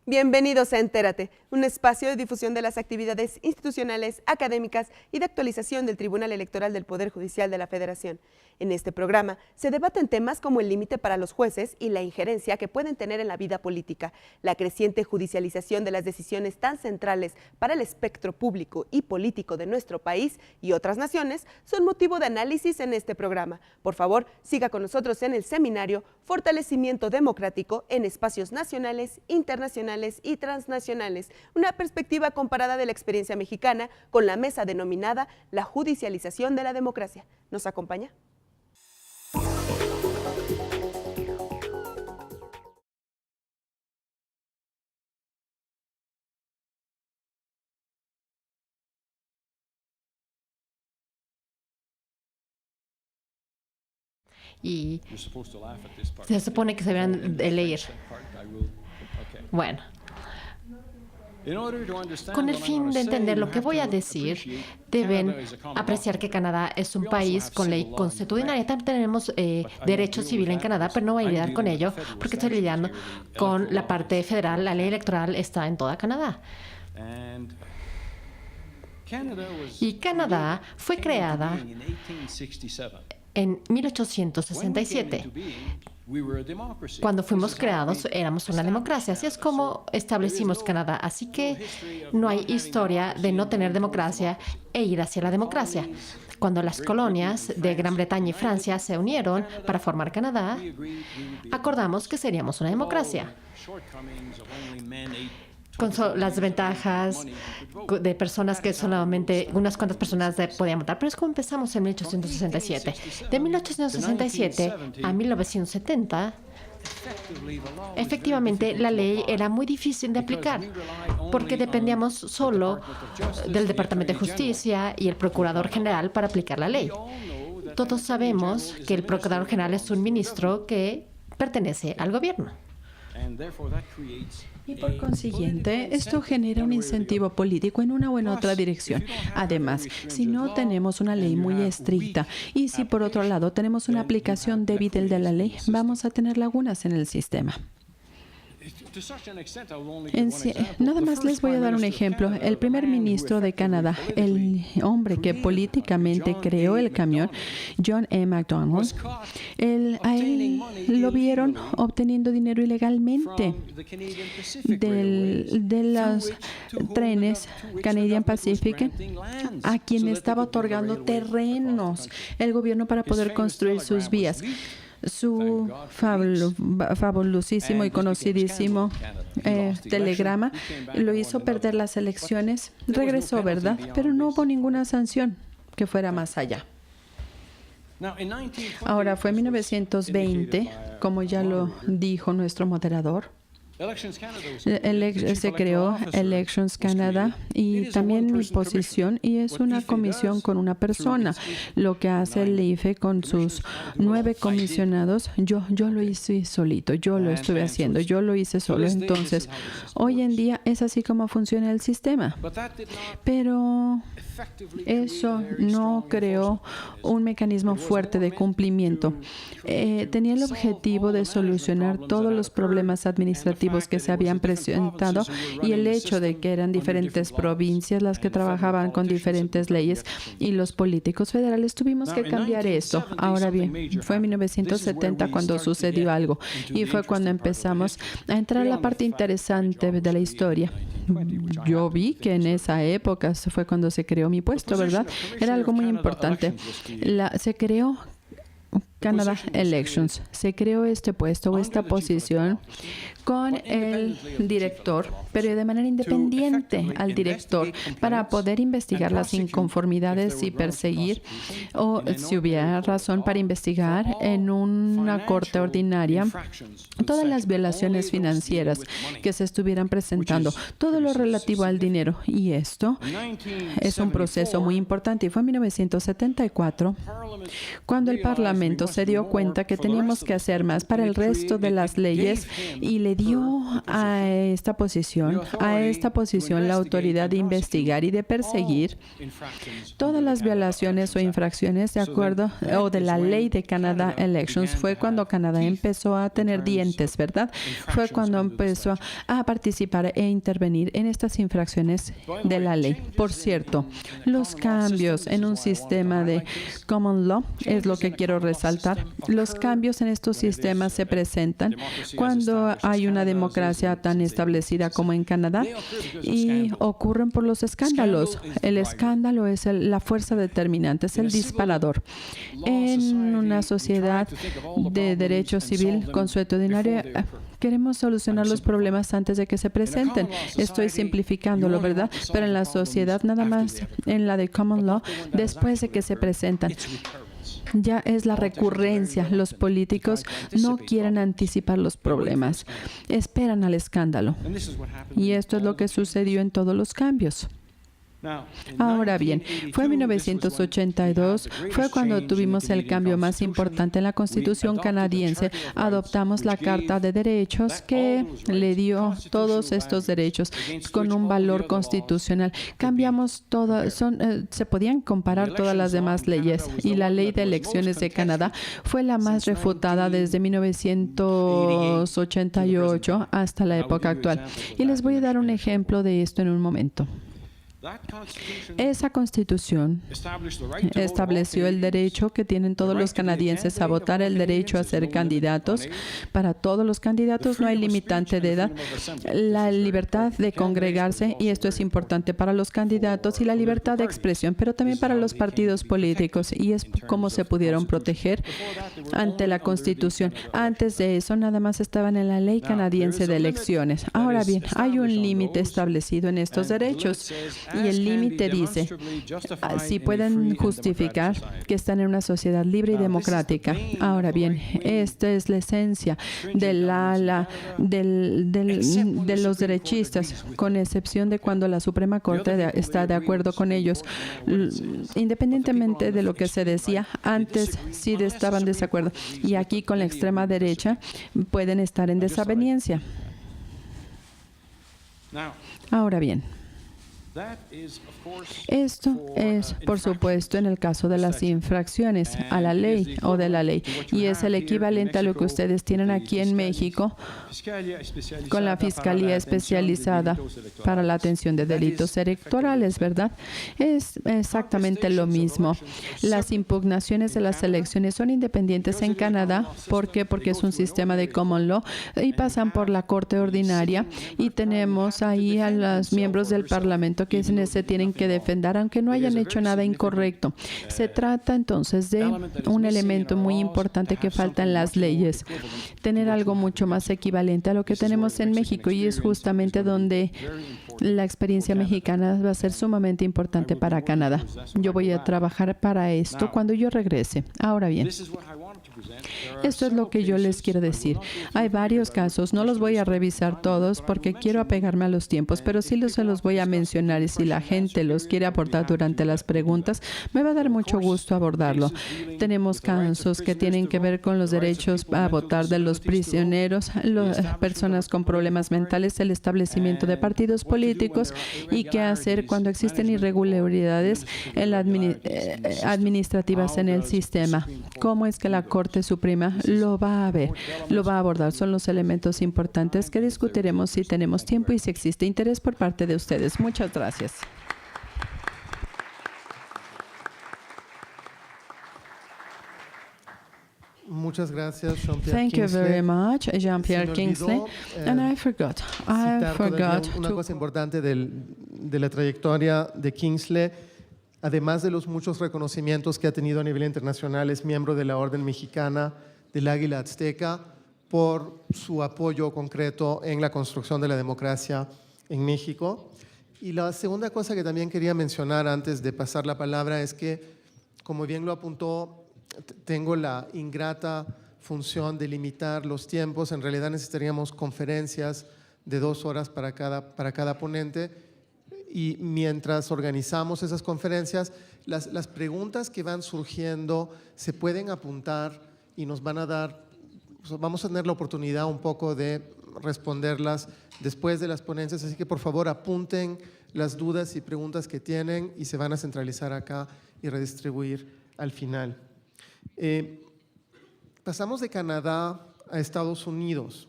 Bienvenidos a Entérate, un espacio de difusión de las actividades institucionales, académicas y de actualización del Tribunal Electoral del Poder Judicial de la Federación. En este programa se debaten temas como el límite para los jueces y la injerencia que pueden tener en la vida política, la creciente judicialización de las decisiones tan centrales para el espectro público y político de nuestro país y otras naciones son motivo de análisis en este programa. Por favor, siga con nosotros en el seminario Fortalecimiento Democrático en Espacios Nacionales, Internacionales y Transnacionales, una perspectiva comparada de la experiencia mexicana con la mesa denominada La Judicialización de la Democracia. ¿Nos acompaña? Y se supone que se deberían de leer. Bueno, con el fin de entender lo que voy a decir, deben apreciar que Canadá es un país con ley constitucional. También tenemos derecho civil en Canadá, pero no voy a lidiar con ello porque estoy lidiando con la parte federal. La ley electoral está en toda Canadá. Y Canadá fue creada en 1867. Cuando fuimos creados, éramos una democracia. Así es como establecimos Canadá. Así que no hay historia de no tener democracia e ir hacia la democracia. Cuando las colonias de Gran Bretaña y Francia se unieron para formar Canadá, acordamos que seríamos una democracia. Con las ventajas de personas que solamente unas cuantas personas podían votar. Pero es como empezamos en 1867. De 1867 a 1970, efectivamente, la ley era muy difícil de aplicar porque dependíamos solo del Departamento de Justicia y el Procurador General para aplicar la ley. Todos sabemos que el Procurador General es un ministro que pertenece al gobierno. Y por consiguiente, esto genera un incentivo político en una o en otra dirección. Además, si no tenemos una ley muy estricta y si por otro lado tenemos una aplicación débil de la ley, vamos a tener lagunas en el sistema. Nada más les voy a dar un ejemplo. El primer ministro de Canadá, el hombre que políticamente creó el camión, John A. Macdonald, a él lo vieron obteniendo dinero ilegalmente de los trenes Canadian Pacific, a quien estaba otorgando terrenos el gobierno para poder construir sus vías. Su fabulosísimo y conocidísimo telegrama lo hizo perder las elecciones. Regresó, ¿verdad? Pero no hubo ninguna sanción que fuera más allá. Ahora, fue en 1920, como ya lo dijo nuestro moderador, se creó Elections Canada y también mi posición, y es una comisión con una persona. Lo que hace el IFE con sus 9 comisionados, yo lo hice solito, yo lo estuve haciendo, yo lo hice solo. Entonces, hoy en día es así como funciona el sistema. Pero eso no creó un mecanismo fuerte de cumplimiento. Tenía el objetivo de solucionar todos los problemas administrativos que se habían presentado, y el hecho de que eran diferentes provincias las que trabajaban con diferentes leyes y los políticos federales tuvimos que cambiar esto. Ahora bien, fue en 1970 cuando sucedió algo, y fue cuando empezamos a entrar a la parte interesante de la historia. Yo vi que en esa época fue cuando se creó mi puesto, ¿verdad? Era algo muy importante. Se creó Canada Elections. Se creó este puesto o esta posición con el director, pero de manera independiente al director, para poder investigar las inconformidades y perseguir, o si hubiera razón para investigar en una corte ordinaria, todas las violaciones financieras que se estuvieran presentando, todo lo relativo al dinero. Y esto es un proceso muy importante. Y fue en 1974 cuando el Parlamento se dio cuenta que teníamos que hacer más para el resto de las leyes y le dio a esta posición la autoridad de investigar y de perseguir todas las violaciones o infracciones de acuerdo o de la ley de Canada Elections. Fue cuando Canadá empezó a tener dientes, ¿verdad? Fue cuando empezó a participar e intervenir en estas infracciones de la ley. Por cierto, los cambios en un sistema de common law es lo que quiero resaltar. Los cambios en estos sistemas se presentan cuando hay una democracia tan establecida como en Canadá y ocurren por los escándalos. El escándalo es la fuerza determinante, es el disparador. En una sociedad de derecho civil consuetudinario, queremos solucionar los problemas antes de que se presenten. Estoy simplificándolo, ¿verdad? Pero en la sociedad, nada más en la de common law, después de que se presentan. Ya es la recurrencia. Los políticos no quieren anticipar los problemas. Esperan al escándalo. Y esto es lo que sucedió en todos los cambios. Ahora bien, fue en 1982, fue cuando tuvimos el cambio más importante en la Constitución canadiense. Adoptamos la Carta de Derechos que le dio todos estos derechos con un valor constitucional. Cambiamos se podían comparar todas las demás leyes y la Ley de Elecciones de Canadá fue la más refutada desde 1988 hasta la época actual. Y les voy a dar un ejemplo de esto en un momento. Esa Constitución estableció el derecho que tienen todos los canadienses a votar, el derecho a ser candidatos. Para todos los candidatos no hay limitante de edad. La libertad de congregarse, y esto es importante para los candidatos, y la libertad de expresión, pero también para los partidos políticos, y es cómo se pudieron proteger ante la Constitución. Antes de eso, nada más estaban en la Ley canadiense de elecciones. Ahora bien, hay un límite establecido en estos derechos. Y el límite dice, si pueden justificar que están en una sociedad libre y democrática. Ahora bien, esta es la esencia del ala de los derechistas, con excepción de cuando la Suprema Corte está de acuerdo con ellos. Independientemente de lo que se decía, antes sí estaban en desacuerdo. Y aquí con la extrema derecha pueden estar en desaveniencia. Ahora bien, esto es, por supuesto, en el caso de las infracciones a la ley o de la ley. Y es el equivalente a lo que ustedes tienen aquí en México con la Fiscalía Especializada para la Atención de Delitos Electorales, ¿verdad? Es exactamente lo mismo. Las impugnaciones de las elecciones son independientes en Canadá. ¿Por qué? Porque es un sistema de common law y pasan por la Corte Ordinaria y tenemos ahí a los miembros del Parlamento que se tienen que defender, aunque no hayan hecho nada incorrecto. Se trata entonces de un elemento muy importante que falta en las leyes, tener algo mucho más equivalente a lo que tenemos en México, y es justamente donde la experiencia mexicana va a ser sumamente importante para Canadá. Yo voy a trabajar para esto cuando yo regrese. Ahora bien, esto es lo que yo les quiero decir. Hay varios casos, no los voy a revisar todos porque quiero apegarme a los tiempos, pero sí se los voy a mencionar, y si la gente los quiere aportar durante las preguntas, me va a dar mucho gusto abordarlo. Tenemos casos que tienen que ver con los derechos a votar de los prisioneros, personas con problemas mentales, el establecimiento de partidos políticos y qué hacer cuando existen irregularidades administrativas en el sistema. ¿Cómo es que la Corte Suprema lo va a ver, lo va a abordar? Son los elementos importantes que discutiremos si tenemos tiempo y si existe interés por parte de ustedes. Muchas gracias. Muchas gracias, Jean-Pierre Thank you very much, Jean-Pierre Kingsley. And I forgot. Una cosa importante de la trayectoria de Kingsley, además de los muchos reconocimientos que ha tenido a nivel internacional, es miembro de la Orden Mexicana del Águila Azteca, por su apoyo concreto en la construcción de la democracia en México. Y la segunda cosa que también quería mencionar antes de pasar la palabra es que, como bien lo apuntó, tengo la ingrata función de limitar los tiempos. En realidad necesitaríamos conferencias de 2 horas para cada ponente, y mientras organizamos esas conferencias, las preguntas que van surgiendo se pueden apuntar y nos van a dar, vamos a tener la oportunidad un poco de responderlas después de las ponencias, así que por favor apunten las dudas y preguntas que tienen y se van a centralizar acá y redistribuir al final. Pasamos de Canadá a Estados Unidos,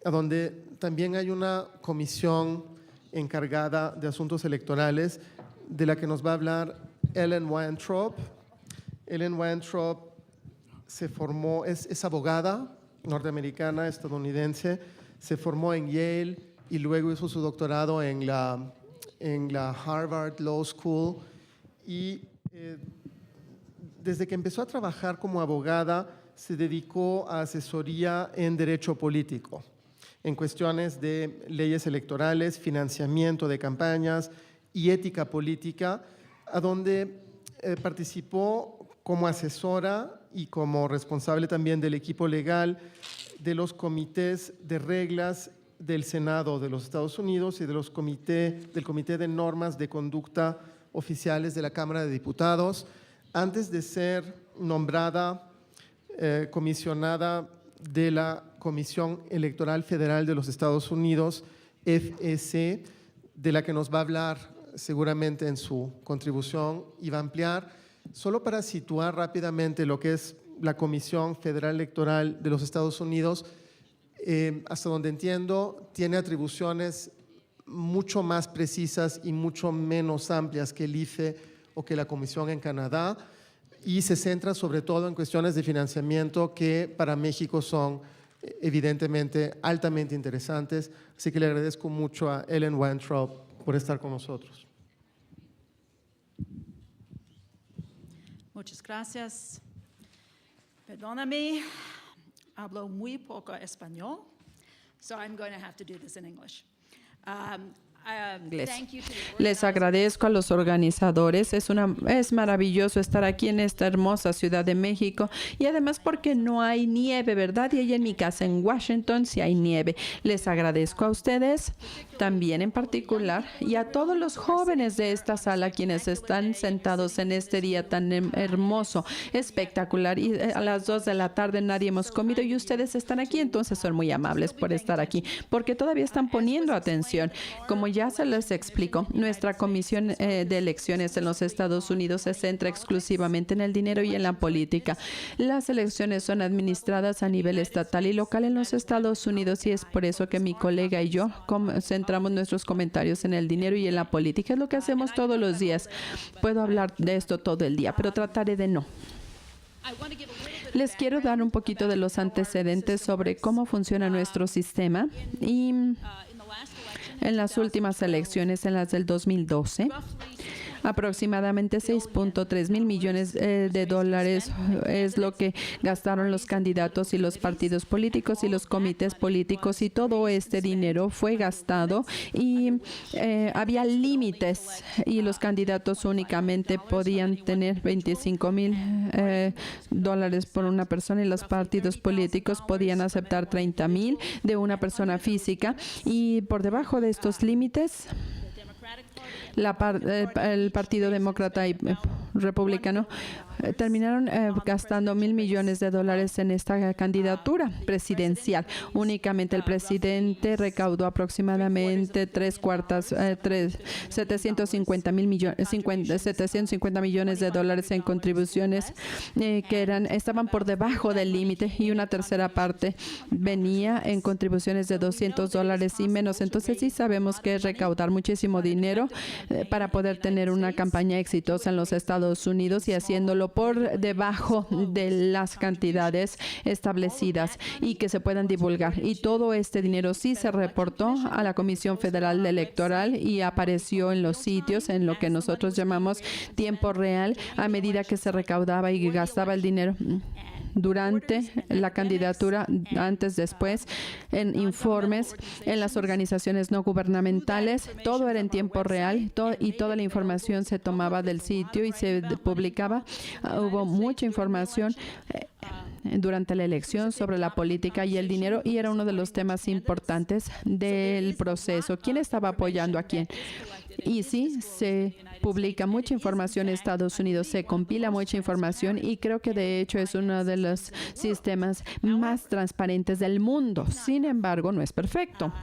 a donde también hay una comisión encargada de asuntos electorales, de la que nos va a hablar Ellen Weintraub. Ellen Weintraub se formó, es abogada norteamericana, estadounidense, se formó en Yale y luego hizo su doctorado en la Harvard Law School, y desde que empezó a trabajar como abogada se dedicó a asesoría en derecho político, en cuestiones de leyes electorales, financiamiento de campañas y ética política, a donde participó como asesora y como responsable también del equipo legal de los comités de reglas del Senado de los Estados Unidos y del Comité de Normas de Conducta Oficiales de la Cámara de Diputados, antes de ser nombrada comisionada de la Comisión Electoral Federal de los Estados Unidos, FEC, de la que nos va a hablar seguramente en su contribución y va a ampliar. Solo para situar rápidamente lo que es la Comisión Federal Electoral de los Estados Unidos, hasta donde entiendo, tiene atribuciones mucho más precisas y mucho menos amplias que el IFE o que la Comisión en Canadá, y se centra sobre todo en cuestiones de financiamiento que para México son evidentemente altamente interesantes. Así que le agradezco mucho a Ellen Weintraub por estar con nosotros. Muchas gracias. Perdóname, hablo muy poco español, so I'm going to have to do this in English. Les agradezco a los organizadores. Es maravilloso estar aquí en esta hermosa Ciudad de México, y además porque no hay nieve, ¿verdad? Y ahí en mi casa en Washington sí hay nieve. Les agradezco a ustedes también en particular, y a todos los jóvenes de esta sala quienes están sentados en este día tan hermoso, espectacular, y a las 2 de la tarde nadie hemos comido y ustedes están aquí, entonces son muy amables por estar aquí, porque todavía están poniendo atención. Como ya se les explico, nuestra comisión de elecciones en los Estados Unidos se centra exclusivamente en el dinero y en la política. Las elecciones son administradas a nivel estatal y local en los Estados Unidos, y es por eso que mi colega y yo centramos nuestros comentarios en el dinero y en la política. Es lo que hacemos todos los días. Puedo hablar de esto todo el día, pero trataré de no. Les quiero dar un poquito de los antecedentes sobre cómo funciona nuestro sistema. Y en las últimas elecciones, en las del 2012, aproximadamente 6.3 mil millones de dólares es lo que gastaron los candidatos y los partidos políticos y los comités políticos, y todo este dinero fue gastado, y había límites, y los candidatos únicamente podían tener 25 mil dólares por una persona, y los partidos políticos podían aceptar 30 mil de una persona física, y por debajo de estos límites el Partido Demócrata y Republicano terminaron gastando $1,000 millones en esta candidatura presidencial. Únicamente el presidente recaudó aproximadamente 750 millones de dólares en contribuciones que estaban por debajo del límite, y una tercera parte venía en contribuciones de $200 y menos. Entonces sí sabemos que es recaudar muchísimo dinero para poder tener una campaña exitosa en los Estados Unidos, y haciéndolo por debajo de las cantidades establecidas y que se puedan divulgar. Y todo este dinero sí se reportó a la Comisión Federal Electoral y apareció en los sitios en lo que nosotros llamamos tiempo real, a medida que se recaudaba y gastaba el dinero. durante la candidatura, antes, después, en informes, en las organizaciones no gubernamentales. Todo era en tiempo real y toda la información se tomaba del sitio y se publicaba. Hubo mucha información durante la elección sobre la política y el dinero, y era uno de los temas importantes del proceso. ¿Quién estaba apoyando a quién? Y sí, se publica mucha información en Estados Unidos, se compila mucha información, y creo que de hecho es uno de los sistemas más transparentes del mundo. Sin embargo, no es perfecto.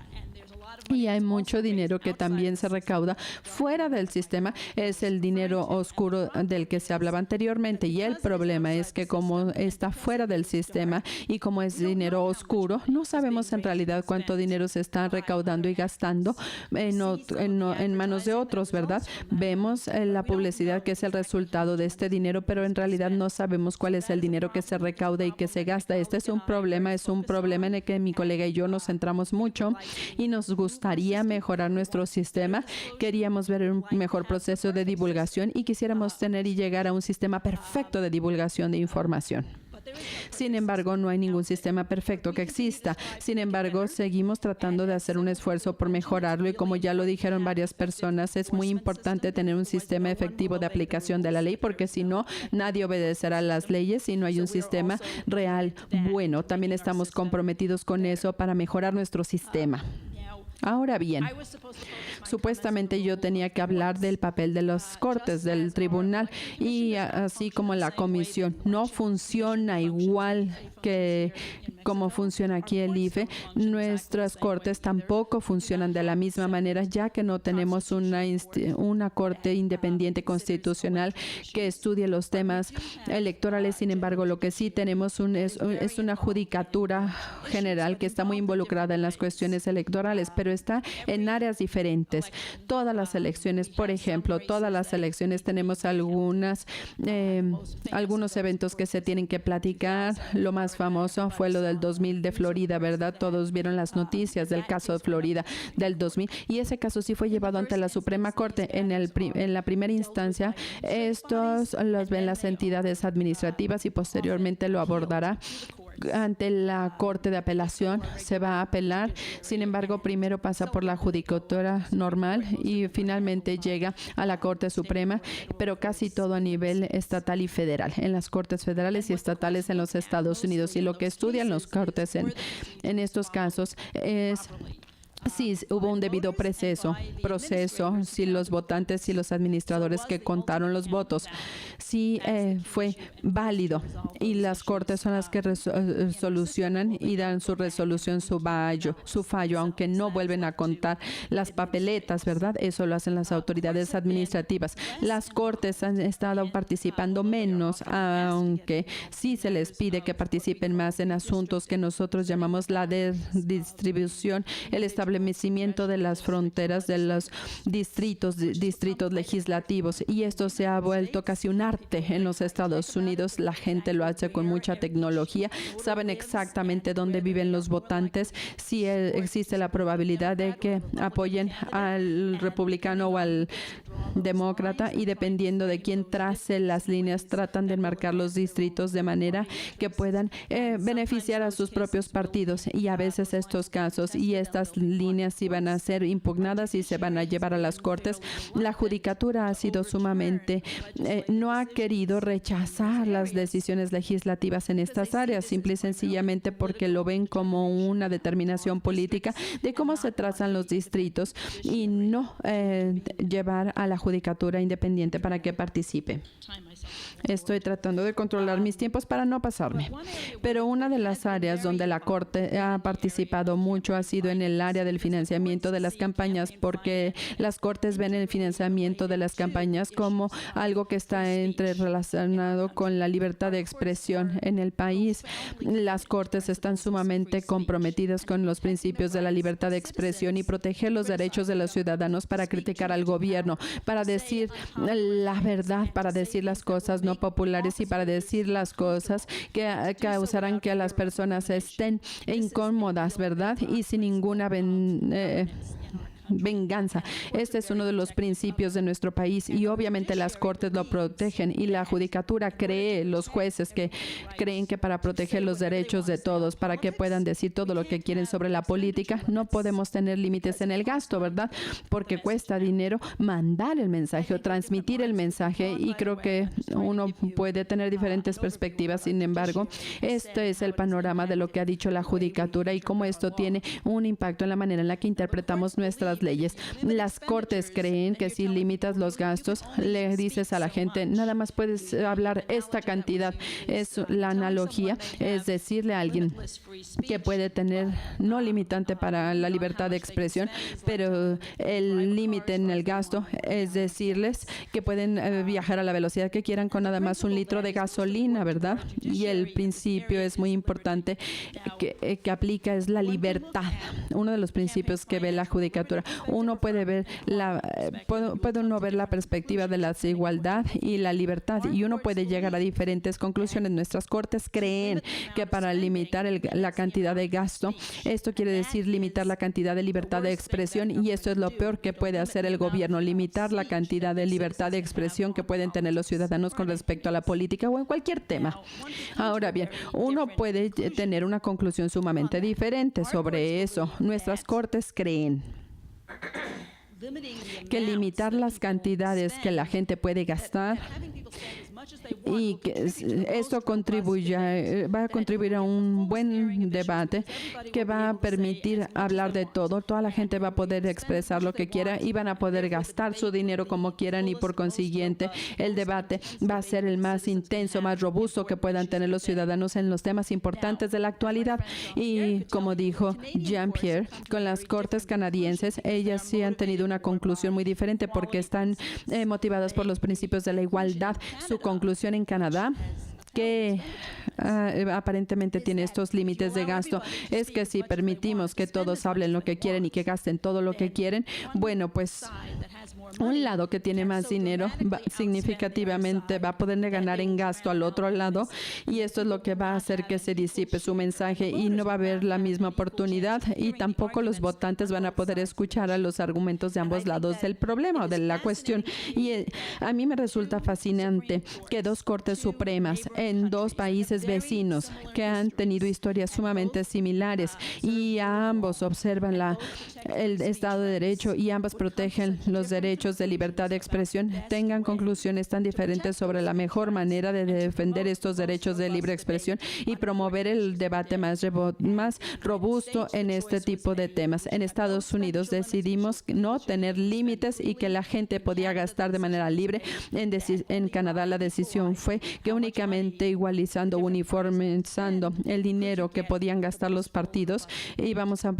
Y hay mucho dinero que también se recauda fuera del sistema. Es el dinero oscuro del que se hablaba anteriormente. Y el problema es que como está fuera del sistema y como es dinero oscuro, no sabemos en realidad cuánto dinero se está recaudando y gastando en manos de otros, ¿verdad? Vemos la publicidad que es el resultado de este dinero, pero en realidad no sabemos cuál es el dinero que se recauda y que se gasta. Este es un problema en el que mi colega y yo nos centramos mucho y nos gustaría mejorar nuestro sistema. Queríamos ver un mejor proceso de divulgación y quisiéramos tener y llegar a un sistema perfecto de divulgación de información. Sin embargo, no hay ningún sistema perfecto que exista. Sin embargo, seguimos tratando de hacer un esfuerzo por mejorarlo, y como ya lo dijeron varias personas, es muy importante tener un sistema efectivo de aplicación de la ley, porque si no, nadie obedecerá las leyes si no hay un sistema real bueno. También estamos comprometidos con eso para mejorar nuestro sistema. Ahora bien, supuestamente yo tenía que hablar del papel de las cortes, del tribunal, y así como la comisión. No funciona igual que como funciona aquí el IFE. Nuestras cortes tampoco funcionan de la misma manera, ya que no tenemos una corte independiente constitucional que estudie los temas electorales. Sin embargo, lo que sí tenemos es una judicatura general que está muy involucrada en las cuestiones electorales, pero está en áreas diferentes. Todas las elecciones, por ejemplo, tenemos algunos eventos que se tienen que platicar. Lo más famoso fue lo del 2000 de Florida, ¿verdad? Todos vieron las noticias del caso de Florida del 2000, y ese caso sí fue llevado ante la Suprema Corte. En la primera instancia, estos los ven las entidades administrativas y posteriormente lo abordará ante la Corte de Apelación. Se va a apelar. Sin embargo, primero pasa por la judicatura normal y finalmente llega a la Corte Suprema, pero casi todo a nivel estatal y federal, en las cortes federales y estatales en los Estados Unidos. Y lo que estudian los cortes en estos casos es si hubo un debido proceso, si los votantes y los administradores que contaron los votos, si fue válido, y las cortes son las que solucionan y dan su resolución, su fallo, aunque no vuelven a contar las papeletas, ¿verdad? Eso lo hacen las autoridades administrativas. Las cortes han estado participando menos, aunque sí se les pide que participen más en asuntos que nosotros llamamos la distribución, el establecimiento de las fronteras de los distritos legislativos, y esto se ha vuelto casi un arte en los Estados Unidos. La gente lo hace con mucha tecnología, saben exactamente dónde viven los votantes, si existe la probabilidad de que apoyen al republicano o al demócrata, y dependiendo de quién trace las líneas, tratan de marcar los distritos de manera que puedan beneficiar a sus propios partidos, y a veces estos casos y estas líneas iban a ser impugnadas y se van a llevar a las cortes. La judicatura ha sido sumamente, no ha querido rechazar las decisiones legislativas en estas áreas, simple y sencillamente porque lo ven como una determinación política de cómo se trazan los distritos, y no llevar a la judicatura independiente para que participe. Estoy tratando de controlar mis tiempos para no pasarme. Pero una de las áreas donde la Corte ha participado mucho ha sido en el área del financiamiento de las campañas, porque las Cortes ven el financiamiento de las campañas como algo que está relacionado con la libertad de expresión en el país. Las Cortes están sumamente comprometidas con los principios de la libertad de expresión y proteger los derechos de los ciudadanos para criticar al gobierno, para decir la verdad, para decir las cosas no populares y para decir las cosas que causarán que las personas estén incómodas, ¿verdad? Y sin ninguna venganza. Este es uno de los principios de nuestro país y obviamente las cortes lo protegen y la judicatura cree, los jueces que creen que para proteger los derechos de todos, para que puedan decir todo lo que quieren sobre la política, no podemos tener límites en el gasto, ¿verdad? Porque cuesta dinero mandar el mensaje o transmitir el mensaje y creo que uno puede tener diferentes perspectivas. Sin embargo, este es el panorama de lo que ha dicho la judicatura y cómo esto tiene un impacto en la manera en la que interpretamos nuestras leyes. Las cortes creen que si limitas los gastos, le dices a la gente, nada más puedes hablar esta cantidad. Es la analogía, es decirle a alguien que puede tener no limitante para la libertad de expresión, pero el límite en el gasto es decirles que pueden viajar a la velocidad que quieran con nada más 1 litro de gasolina, ¿verdad? Y el principio es muy importante que aplica es la libertad. Uno de los principios que ve la judicatura. Uno puede ver puede uno ver la perspectiva de la desigualdad y la libertad y uno puede llegar a diferentes conclusiones. Nuestras cortes creen que para limitar la cantidad de gasto, esto quiere decir limitar la cantidad de libertad de expresión y esto es lo peor que puede hacer el gobierno, limitar la cantidad de libertad de expresión que pueden tener los ciudadanos con respecto a la política o en cualquier tema. Ahora bien, uno puede tener una conclusión sumamente diferente sobre eso. Nuestras cortes creen que limitar las cantidades que la gente puede gastar y que esto va a contribuir a un buen debate que va a permitir hablar de todo. Toda la gente va a poder expresar lo que quiera y van a poder gastar su dinero como quieran y por consiguiente el debate va a ser el más intenso, más robusto que puedan tener los ciudadanos en los temas importantes de la actualidad. Y como dijo Jean-Pierre, con las cortes canadienses, ellas sí han tenido una conclusión muy diferente porque están motivadas por los principios de la igualdad. Su conclusión en Canadá, que aparentemente tiene estos límites de gasto, es que si permitimos que todos hablen lo que quieren y que gasten todo lo que quieren, bueno, pues un lado que tiene más dinero significativamente va a poder ganar en gasto al otro lado y esto es lo que va a hacer que se disipe su mensaje y no va a haber la misma oportunidad y tampoco los votantes van a poder escuchar a los argumentos de ambos lados del problema o de la cuestión. Y a mí me resulta fascinante que 2 cortes supremas en 2 países vecinos que han tenido historias sumamente similares y ambos observan el Estado de Derecho y ambas protegen los derechos de libertad de expresión, tengan conclusiones tan diferentes sobre la mejor manera de defender estos derechos de libre expresión y promover el debate más robusto en este tipo de temas. En Estados Unidos decidimos no tener límites y que la gente podía gastar de manera libre. En Canadá la decisión fue que únicamente igualizando, uniformizando el dinero que podían gastar los partidos iban a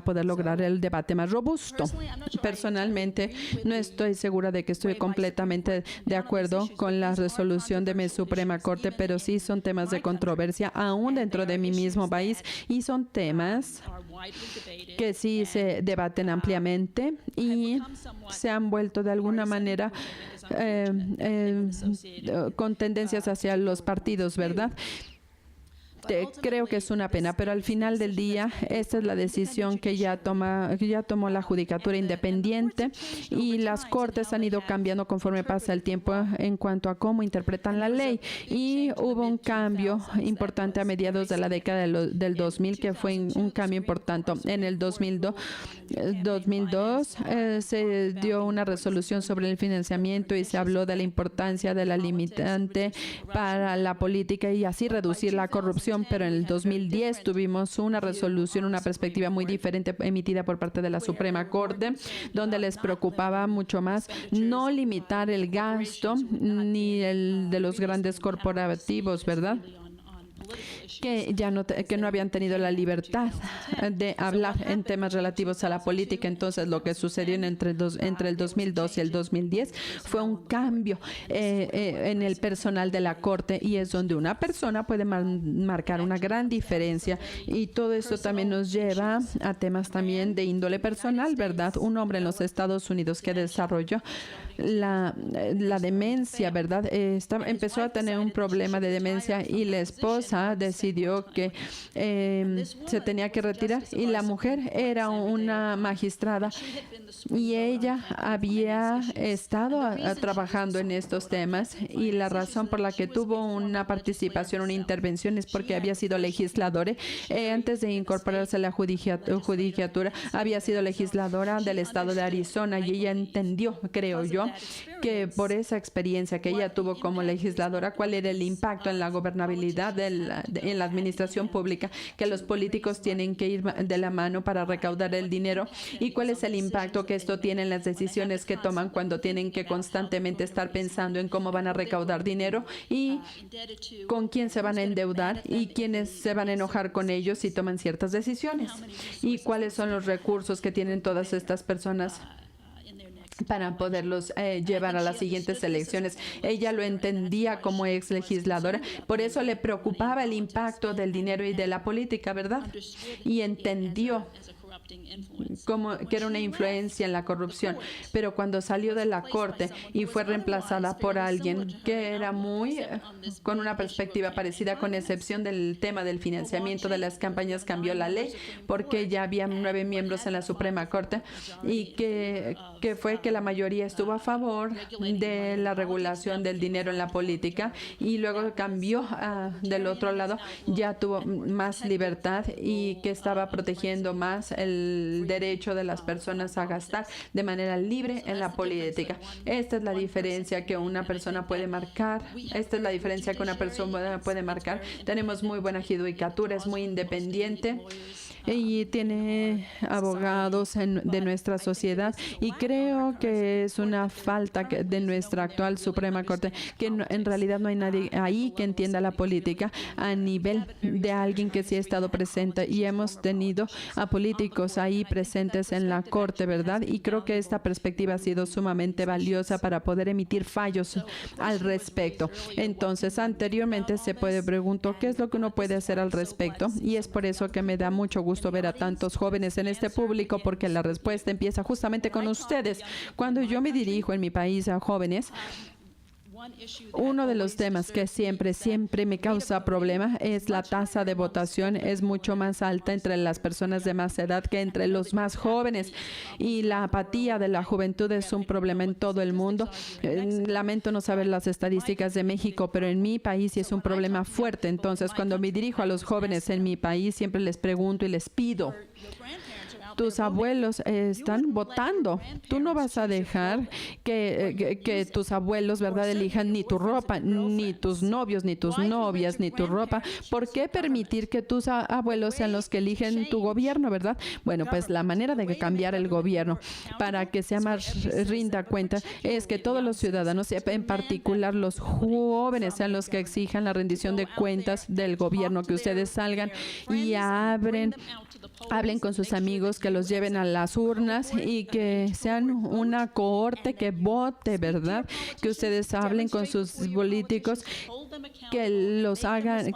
poder lograr el debate más robusto. Personalmente, no estoy segura de que estoy completamente de acuerdo con la resolución de mi Suprema Corte, pero sí son temas de controversia aún dentro de mi mismo país y son temas que sí se debaten ampliamente y se han vuelto de alguna manera con tendencias hacia los partidos, ¿verdad? Creo que es una pena, pero al final del día esta es la decisión que ya tomó la judicatura independiente y las cortes han ido cambiando conforme pasa el tiempo en cuanto a cómo interpretan la ley y hubo un cambio importante a mediados de la década del 2000 que fue un cambio importante. En el 2002 se dio una resolución sobre el financiamiento y se habló de la importancia de la limitante para la política y así reducir la corrupción. Pero en el 2010 tuvimos una resolución, una perspectiva muy diferente emitida por parte de la Suprema Corte, donde les preocupaba mucho más no limitar el gasto ni el de los grandes corporativos, ¿verdad? Que no habían tenido la libertad de hablar en temas relativos a la política. Entonces, lo que sucedió entre el 2002 y el 2010 fue un cambio en el personal de la Corte y es donde una persona puede marcar una gran diferencia. Y todo esto también nos lleva a temas también de índole personal, ¿verdad? Un hombre en los Estados Unidos que desarrolló la demencia, ¿verdad? Empezó a tener un problema de demencia y la esposa decidió que se tenía que retirar, y la mujer era una magistrada y ella había estado trabajando en estos temas, y la razón por la que tuvo una participación, una intervención, es porque había sido legisladora. Antes de incorporarse a la judicatura, había sido legisladora del estado de Arizona, y ella entendió, creo yo, que por esa experiencia que ella tuvo como legisladora, cuál era el impacto en la gobernabilidad en la administración pública, que los políticos tienen que ir de la mano para recaudar el dinero, y cuál es el impacto que esto tiene en las decisiones que toman cuando tienen que constantemente estar pensando en cómo van a recaudar dinero y con quién se van a endeudar y quiénes se van a enojar con ellos si toman ciertas decisiones, y cuáles son los recursos que tienen todas estas personas para poderlos llevar a las siguientes elecciones. Ella lo entendía como ex legisladora, por eso le preocupaba el impacto del dinero y de la política, ¿verdad? Y entendió que era una influencia en la corrupción. Pero cuando salió de la corte y fue reemplazada por alguien que era con una perspectiva parecida, con excepción del tema del financiamiento de las campañas, cambió la ley porque ya había 9 miembros en la Suprema Corte, y que fue que la mayoría estuvo a favor de la regulación del dinero en la política, y luego cambió del otro lado, ya tuvo más libertad y que estaba protegiendo más el derecho de las personas a gastar de manera libre en la política. Esta es la diferencia que una persona puede marcar. Tenemos muy buena judicatura, es muy independiente y tiene abogados de nuestra sociedad, y creo que es una falta de nuestra actual Suprema Corte, que en realidad no hay nadie ahí que entienda la política a nivel de alguien que sí ha estado presente, y hemos tenido a políticos ahí presentes en la Corte, ¿verdad? Y creo que esta perspectiva ha sido sumamente valiosa para poder emitir fallos al respecto. Entonces, anteriormente se preguntó qué es lo que uno puede hacer al respecto, y es por eso que me da mucho gusto ver a tantos jóvenes en este público, porque la respuesta empieza justamente con ustedes. Cuando yo me dirijo en mi país a jóvenes, uno de los temas que siempre me causa problema es la tasa de votación. Es mucho más alta entre las personas de más edad que entre los más jóvenes, y la apatía de la juventud es un problema en todo el mundo. Lamento no saber las estadísticas de México, pero en mi país sí es un problema fuerte. Entonces, cuando me dirijo a los jóvenes en mi país, siempre les pregunto y les pido: tus abuelos están votando. Tú no vas a dejar que tus abuelos, ¿verdad?, elijan ni tu ropa, ni tus novios, ni tus novias, ni tu ropa. ¿Por qué permitir que tus abuelos sean los que eligen tu gobierno, verdad? Bueno, pues la manera de cambiar el gobierno para que sea más rinda cuenta es que todos los ciudadanos, en particular los jóvenes, sean los que exijan la rendición de cuentas del gobierno, que ustedes salgan y hablen con sus amigos, que los lleven a las urnas y que sean una cohorte que vote, ¿verdad? Que ustedes hablen con sus políticos, que los hagan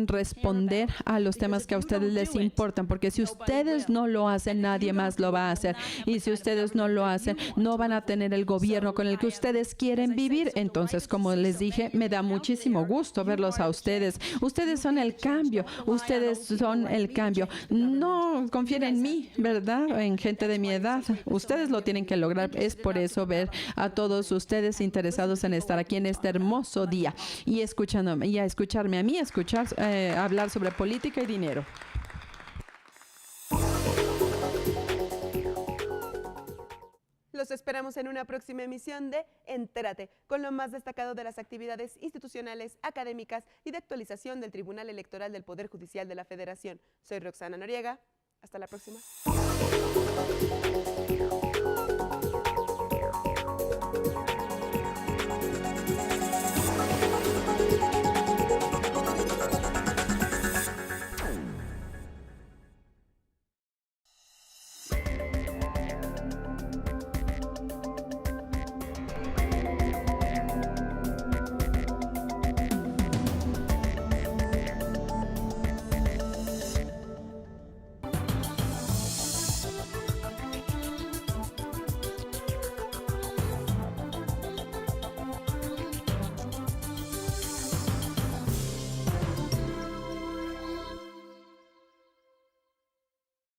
responder a los temas que a ustedes les importan, porque si ustedes no lo hacen, nadie más lo va a hacer, y si ustedes no lo hacen, no van a tener el gobierno con el que ustedes quieren vivir. Entonces, como les dije, me da muchísimo gusto verlos a ustedes. Ustedes son el cambio, No confíen en mí, ¿verdad? En gente de mi edad. Ustedes lo tienen que lograr. Es por eso ver a todos ustedes interesados en estar aquí en este hermoso día y escucharme a mí, hablar sobre política y dinero. Los esperamos en una próxima emisión de Entérate, con lo más destacado de las actividades institucionales, académicas y de actualización del Tribunal Electoral del Poder Judicial de la Federación. Soy Roxana Noriega. Hasta la próxima.